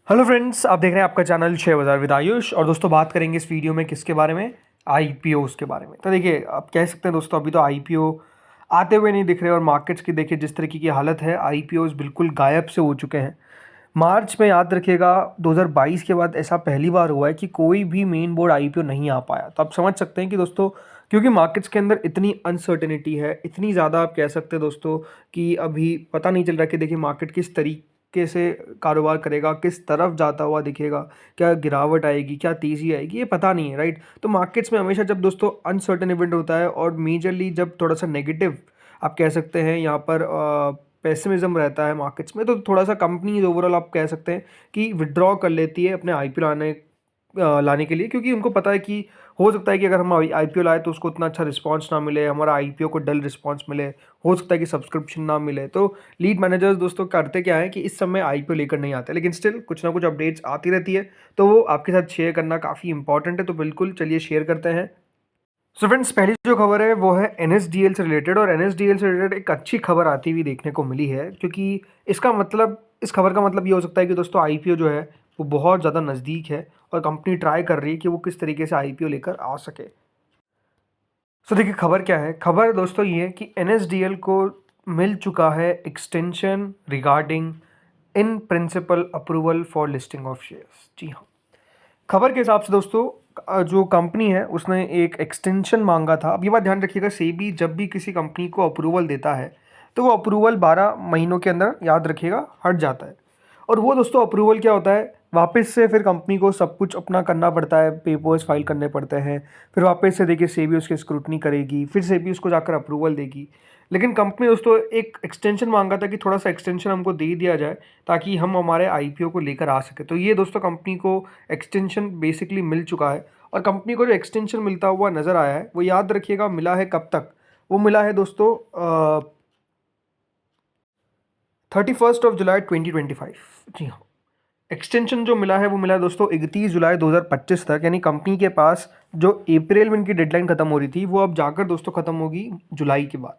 Hello friends, आप देख रहे हैं आपका चैनल शेयर बाजार विद आयुष। और दोस्तों बात करेंगे इस वीडियो में किसके बारे में, आईपीओस के बारे में। तो देखिए, आप कह सकते हैं दोस्तों अभी तो आईपीओ आते हुए नहीं दिख रहे और मार्केट्स की देखिए जिस तरीके की हालत है, आईपीओस बिल्कुल गायब से हो चुके हैं। मार्च में याद रखिएगा 2022 के बाद ऐसा पहली बार हुआ है कि कोई भी मेन बोर्ड आईपीओ नहीं आ पाया। तो आप समझ सकते हैं कि दोस्तों क्योंकि मार्केट्स के अंदर इतनी अनसर्टेनिटी है, इतनी ज़्यादा आप कह सकते हैं दोस्तों कि अभी पता नहीं चल रहा कि देखिए मार्केट किस तरीके से कारोबार करेगा, किस तरफ जाता हुआ दिखेगा, क्या गिरावट आएगी, क्या तेज़ी आएगी, ये पता नहीं है, राइट। तो मार्केट्स में हमेशा जब दोस्तों अनसर्टेन इवेंट होता है और मेजरली जब थोड़ा सा नेगेटिव आप कह सकते हैं यहाँ पर पेसिमिज्म रहता है मार्केट्स में, तो थोड़ा सा कंपनीज ओवरऑल आप कह सकते हैं कि विड्रॉ कर लेती है अपने आईपीओ लाने के लिए, क्योंकि उनको पता है कि हो सकता है कि अगर हम आईपीओ लाए तो उसको उतना अच्छा रिस्पांस ना मिले, हमारा आईपीओ को डल रिस्पांस मिले, हो सकता है कि सब्सक्रिप्शन ना मिले। तो लीड मैनेजर्स दोस्तों करते क्या है कि इस समय आईपीओ लेकर नहीं आते, लेकिन स्टिल कुछ ना कुछ अपडेट्स आती रहती है, तो वो आपके साथ शेयर करना काफ़ी इंपॉर्टेंट है। तो बिल्कुल चलिए शेयर करते हैं। सो फ्रेंड्स, पहली जो खबर है वो है एनएसडीएल से रिलेटेड, और एनएसडीएल से रिलेटेड एक अच्छी खबर आती हुई देखने को मिली है, क्योंकि इसका मतलब, इस खबर का मतलब ये हो सकता है कि दोस्तों आईपीओ जो है वो बहुत ज़्यादा नज़दीक है और कंपनी ट्राई कर रही है कि वो किस तरीके से आईपीओ लेकर आ सके। सो देखिए खबर क्या है। खबर दोस्तों ये है कि एनएसडीएल को मिल चुका है extension regarding in principle approval for listing of shares. जी हाँ, खबर के हिसाब से दोस्तों जो कंपनी है उसने एक एक्सटेंशन मांगा था। अब ये बात ध्यान रखिएगा, सेबी जब भी किसी कंपनी को अप्रूवल देता है तो वो अप्रूवल 12 महीनों के अंदर, याद रखिएगा, हट जाता है। और वो दोस्तों अप्रूवल क्या होता है, वापस से फिर कंपनी को सब कुछ अपना करना पड़ता है, पेपर्स फाइल करने पड़ते हैं, फिर वापस से देखिए सेबी उसकी स्क्रूटनी करेगी, फिर सेबी उसको जाकर अप्रूवल देगी। लेकिन कंपनी दोस्तों एक एक्सटेंशन मांगा था कि थोड़ा सा एक्सटेंशन हमको दे दिया जाए ताकि हम हमारे आईपीओ को लेकर आ सके। तो ये दोस्तों कंपनी को एक्सटेंशन बेसिकली मिल चुका है। और कंपनी को जो एक्सटेंशन मिलता हुआ नज़र आया है वो याद रखिएगा मिला है कब तक, वो मिला है दोस्तों 31 जुलाई 2025। जी हाँ, एक्सटेंशन जो मिला है वो मिला है दोस्तों 31 जुलाई 2025 तक। यानी कंपनी के पास जो अप्रैल में इनकी डेडलाइन खत्म हो रही थी वो अब जाकर दोस्तों खत्म होगी जुलाई के बाद।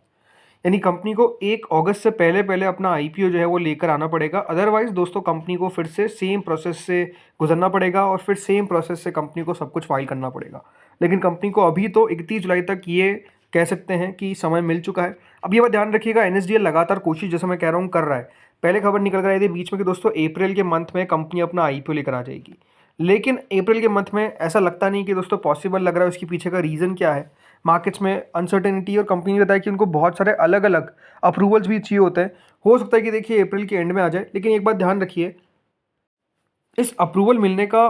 यानी कंपनी को 1 अगस्त से पहले पहले अपना आईपीओ जो है वो लेकर आना पड़ेगा, अदरवाइज दोस्तों कंपनी को फिर से सेम प्रोसेस से गुजरना पड़ेगा और फिर सेम प्रोसेस से कंपनी को सब कुछ फाइल करना पड़ेगा। लेकिन कंपनी को अभी तो 31 जुलाई तक ये कह सकते हैं कि समय मिल चुका है। अब ये बात ध्यान रखिएगा, एनएसडीएल लगातार कोशिश, जैसे मैं कह रहा हूँ, कर रहा है। पहले खबर निकल कर आई थी बीच में कि दोस्तों अप्रैल के मंथ में कंपनी अपना आईपीओ लेकर आ जाएगी, लेकिन अप्रैल के मंथ में ऐसा लगता नहीं कि दोस्तों पॉसिबल लग रहा है। उसके पीछे का रीज़न क्या है, मार्केट्स में अनसर्टेनिटी, और कंपनी ने बताया कि उनको बहुत सारे अलग अलग अप्रूवल्स भी चाहिए होते हैं। हो सकता है कि देखिए अप्रैल के एंड में आ जाए, लेकिन एक बात ध्यान रखिए, इस अप्रूवल मिलने का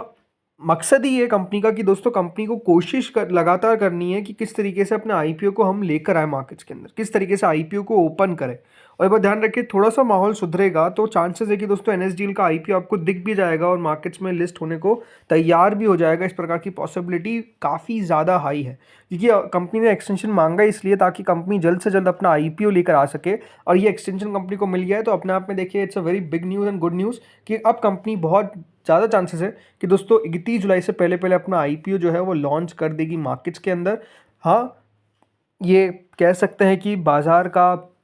मकसद ही है कंपनी का कि दोस्तों कंपनी को कोशिश कर लगातार करनी है कि किस तरीके से अपने आईपीओ को हम लेकर आए मार्केट्स के अंदर, किस तरीके से आईपीओ को ओपन करें। और एक बार ध्यान रखिए, थोड़ा सा माहौल सुधरेगा तो चांसेस है कि दोस्तों एनएसडीएल का आईपीओ आपको दिख भी जाएगा और मार्केट्स में लिस्ट होने को तैयार भी हो जाएगा। इस प्रकार की पॉसिबिलिटी काफ़ी ज़्यादा हाई है, क्योंकि कंपनी ने एक्सटेंशन मांगा इसलिए ताकि कंपनी जल्द से जल्द अपना आईपीओ लेकर आ सके। और ये एक्सटेंशन कंपनी को मिल गया है तो अपने आप में देखिए it's a very big news and good news कि अब कंपनी बहुत ज़्यादा चांसेस है कि दोस्तों 31 जुलाई से पहले पहले अपना आईपीओ जो है वो लॉन्च कर देगी मार्केट्स के अंदर। हाँ, ये कह सकते हैं कि बाजार का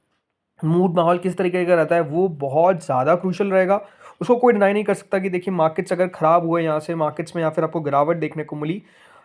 मूड माहौल किस तरीके का रहता है वो बहुत ज़्यादा क्रूशल रहेगा। उसको कोई डिनाई नहीं कर सकता कि देखिए मार्केट्स अगर ख़राब हुए यहाँ से मार्केट्स में, या फिर आपको गिरावट देखने को मिली,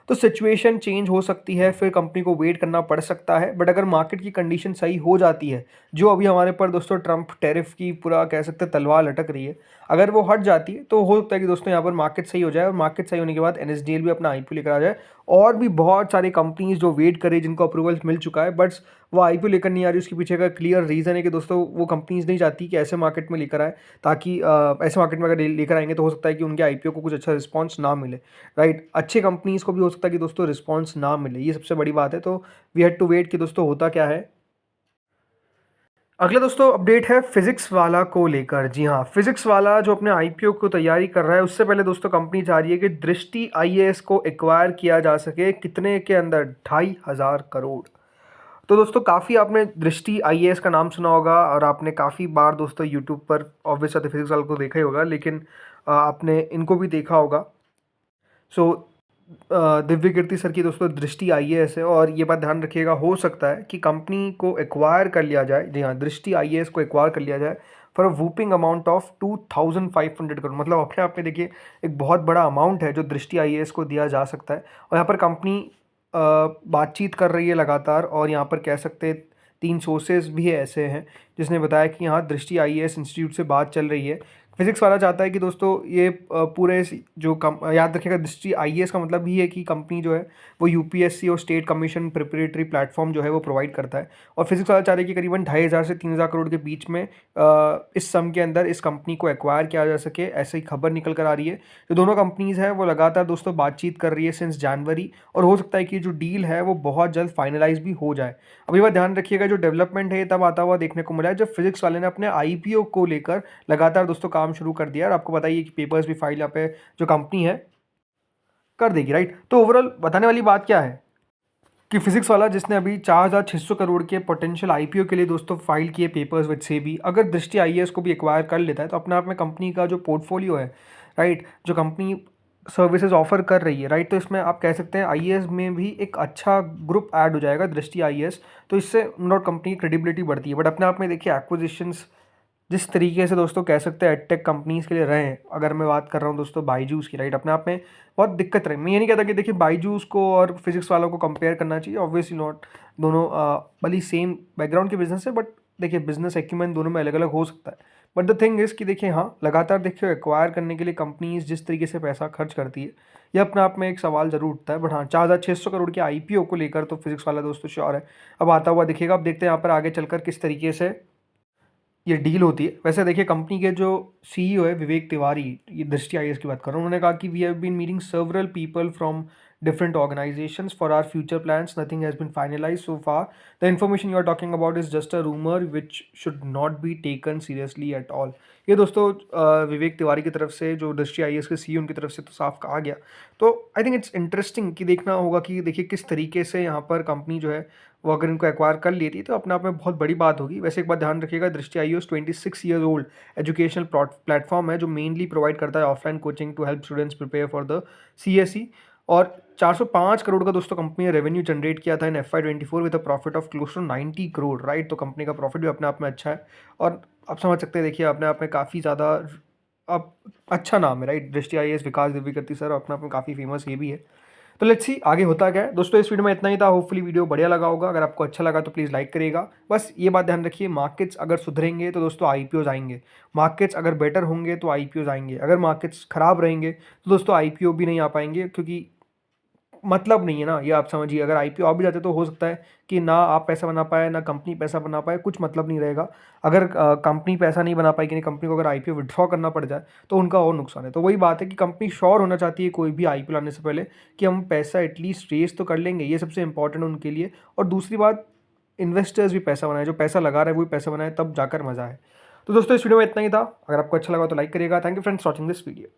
तो सिचुएशन चेंज हो सकती है, फिर कंपनी को वेट करना पड़ सकता है। बट अगर मार्केट की कंडीशन सही हो जाती है, जो अभी हमारे पर दोस्तों ट्रंप टैरिफ की पूरा कह सकते हैं तलवार लटक रही है, अगर वो हट जाती है तो हो सकता है कि दोस्तों यहाँ पर मार्केट सही हो जाए, और मार्केट सही होने के बाद एनएसडीएल भी अपना आईपीओ लेकर आ जाए। और भी बहुत सारी कंपनीज जो वेट करे, जिनको अप्रूवल मिल चुका है बट वो आईपीओ लेकर नहीं आ रही, उसके पीछे का क्लियर रीज़न है कि दोस्तों वो कंपनीज नहीं चाहती कि ऐसे मार्केट में लेकर आए, ताकि ऐसे मार्केट में अगर लेकर आएंगे तो हो सकता है कि उनके आईपीओ को कुछ अच्छा रिस्पांस ना मिले, राइट। अच्छी कंपनीज को भी हो सकता है कि दोस्तों रिस्पांस ना मिले, ये सबसे बड़ी बात है। तो वी हैड टू वेट कि दोस्तों होता क्या है। अगला दोस्तों अपडेट है फिजिक्स वाला को लेकर। जी हाँ, फिजिक्स वाला जो अपने आईपीओ को तैयारी कर रहा है, उससे पहले दोस्तों कंपनी चाह रही है कि दृष्टि आईएएस को एक्वायर किया जा सके, कितने के अंदर, 2500 करोड़। तो दोस्तों काफ़ी आपने दृष्टि आईएएस का नाम सुना होगा, और आपने काफ़ी बार दोस्तों यूट्यूब पर ऑब्वियस फिजिक्स वाले को देखा ही होगा, लेकिन आपने इनको भी देखा होगा। सो दिव्य कीर्ति सर की दोस्तों दृष्टि आईएएस है, और ये बात ध्यान रखिएगा, हो सकता है कि कंपनी को एक्वायर कर लिया जाए। जी हाँ, दृष्टि आईएएस को एक्वायर कर लिया जाए for a whooping amount of 2500 crore. मतलब अपने आप में देखिए एक बहुत बड़ा अमाउंट है जो दृष्टि आईएएस को दिया जा सकता है। और यहाँ पर कंपनी बातचीत कर रही है लगातार, और यहाँ पर कह सकते हैं 3 सोर्सेज भी ऐसे हैं जिसने बताया कि यहाँ दृष्टि आईएएस इंस्टीट्यूट से बात चल रही है। फिजिक्स वाला चाहता है कि दोस्तों ये पूरे जो याद रखिएगा, दृष्टि आईएएस का मतलब ही है कि कंपनी जो है वो यूपीएससी और स्टेट कमीशन प्रिपरेटरी प्लेटफॉर्म जो है वो प्रोवाइड करता है। और फिजिक्स वाला चाह रहे हैं कि करीबन 2500 से 3000 करोड़ के बीच में इस सम के अंदर इस कंपनी को एक्वायर किया जा सके, ऐसे ही खबर निकल कर आ रही है। जो दोनों कंपनीज़ हैं वो लगातार दोस्तों बातचीत कर रही है सिंस जनवरी, और हो सकता है कि जो डील है वो बहुत जल्द फाइनलाइज भी हो जाए। अभी बात ध्यान रखिएगा, जो डेवलपमेंट है ये तब आता हुआ देखने को मिला है जब फिजिक्स वाले ने अपने आईपीओ को लेकर लगातार दोस्तों काम शुरू कर दिया। और आपको बताइए कि पेपर्स भी फाइल यहाँ पे जो कंपनी है कर देगी, राइट। तो ओवरऑल बताने वाली बात क्या है कि फिजिक्स वाला जिसने अभी 4600 करोड़ के पोटेंशियल आईपीओ के लिए दोस्तों फाइल किए पेपर्स विद सेबी, अगर दृष्टि आईएएस को भी एक्वायर कर लेता है तो अपने आप में कंपनी का जो पोर्टफोलियो है, राइट, जो कंपनी सर्विसेज ऑफर कर रही है, राइट, तो इसमें आप कह सकते हैं आईएएस में भी एक अच्छा ग्रुप ऐड हो जाएगा, दृष्टि आईएएस। तो इससे नॉट कंपनी की क्रेडिबिलिटी बढ़ती है। बट अपने आप में देखिए एक्विजिशंस जिस तरीके से दोस्तों कह सकते हैं एडटेक कंपनीज़ के लिए रहे हैं, अगर मैं बात कर रहा हूँ दोस्तों बायजूस की, राइट, अपने आप में बहुत दिक्कत रही। मैं ये नहीं कहता कि देखिए बायजूस को और फिजिक्स वालों को कंपेयर करना चाहिए, ऑब्वियसली नॉट, दोनों भले सेम बैकग्राउंड के बिजनेस है, बट देखिए बिजनेस एक्यूमेंट दोनों में अलग अलग हो सकता है। बट द थिंग इज़ कि देखिए हाँ, लगातार देखिए एक्वायर करने के लिए कंपनीज जिस तरीके से पैसा खर्च करती है, ये अपने आप में एक सवाल जरूर उठता है। बट हाँ, 4600 करोड़ के आईपीओ को लेकर तो फिजिक्स वाला दोस्तों श्योर है, अब आता हुआ दिखेगा। अब देखते हैं यहाँ पर आगे चलकर किस तरीके से ये डील होती है। वैसे देखिए कंपनी के जो सीईओ है विवेक तिवारी, ये दृष्टि आईएएस की बात कर रहा हूँ, उन्होंने कहा कि we have been meeting several people from different organizations for our future plans. Nothing has been finalized so far. The information you are talking about is just a rumor which should not be taken seriously at all. ये दोस्तों विवेक तिवारी की तरफ से, जो दृष्टि IAS के CEO उनकी तरफ से तो साफ कहा गया। तो आई थिंक इट्स इंटरेस्टिंग कि देखना होगा कि देखिए किस तरीके से यहाँ पर कंपनी जो है वो अगर इनको एक्वायर कर लेती तो अपने आप में बहुत बड़ी बात होगी। वैसे एक बात ध्यान रखिएगा, Drishti IAS 26 years old educational platform है जो मेनली प्रोवाइड करता है offline coaching to help students prepare for the CSE. और 405 करोड़ का दोस्तों कंपनी ने रेवेन्यू जनरेट किया था in FY24 with a profit of close to 90 crore, right. तो कंपनी का प्रॉफिट भी अपने आप में अच्छा है, और आप समझ सकते हैं देखिए अपने आप में काफ़ी ज़्यादा अब अच्छा नाम है, राइट। दृष्टि आईएएस विकास दिव्यकीर्ति सर अपने आप में काफ़ी फेमस ये भी है। तो लेट्स सी आगे होता क्या है। दोस्तों इस वीडियो में इतना ही था, होपफुली वीडियो बढ़िया लगा होगा। अगर आपको अच्छा लगा तो प्लीज़ लाइक करिएगा। बस ये बात ध्यान रखिए, मार्केट्स अगर सुधरेंगे तो दोस्तों आईपीओज आएंगे, मार्केट्स अगर बेटर होंगे तो आईपीओज आएंगे, अगर मार्केट्स खराब रहेंगे तो दोस्तों आईपीओ भी नहीं आ पाएंगे, क्योंकि मतलब नहीं है ना, ये आप समझिए। अगर आईपीओ आ भी जाते तो हो सकता है कि ना आप पैसा बना पाए ना कंपनी पैसा बना पाए, कुछ मतलब नहीं रहेगा। अगर कंपनी पैसा नहीं बना पाएगी, नहीं कंपनी को अगर आईपीओ विड्रॉ करना पड़ जाए तो उनका और नुकसान है। तो वही बात है कि कंपनी श्योर होना चाहती है कोई भी आईपीओ लाने से पहले कि हम पैसा एटलीस्ट रेस तो कर लेंगे, ये सबसे इंपॉर्टेंट है उनके लिए। और दूसरी बात, इन्वेस्टर्स भी पैसा बनाए, जो पैसा लगा रहा है वो भी पैसा बनाए, तब जाकर मजा है। तो दोस्तों इस वीडियो में इतना ही था। अगर आपको अच्छा लगा तो लाइक करिएगा। Thank you friends watching this video.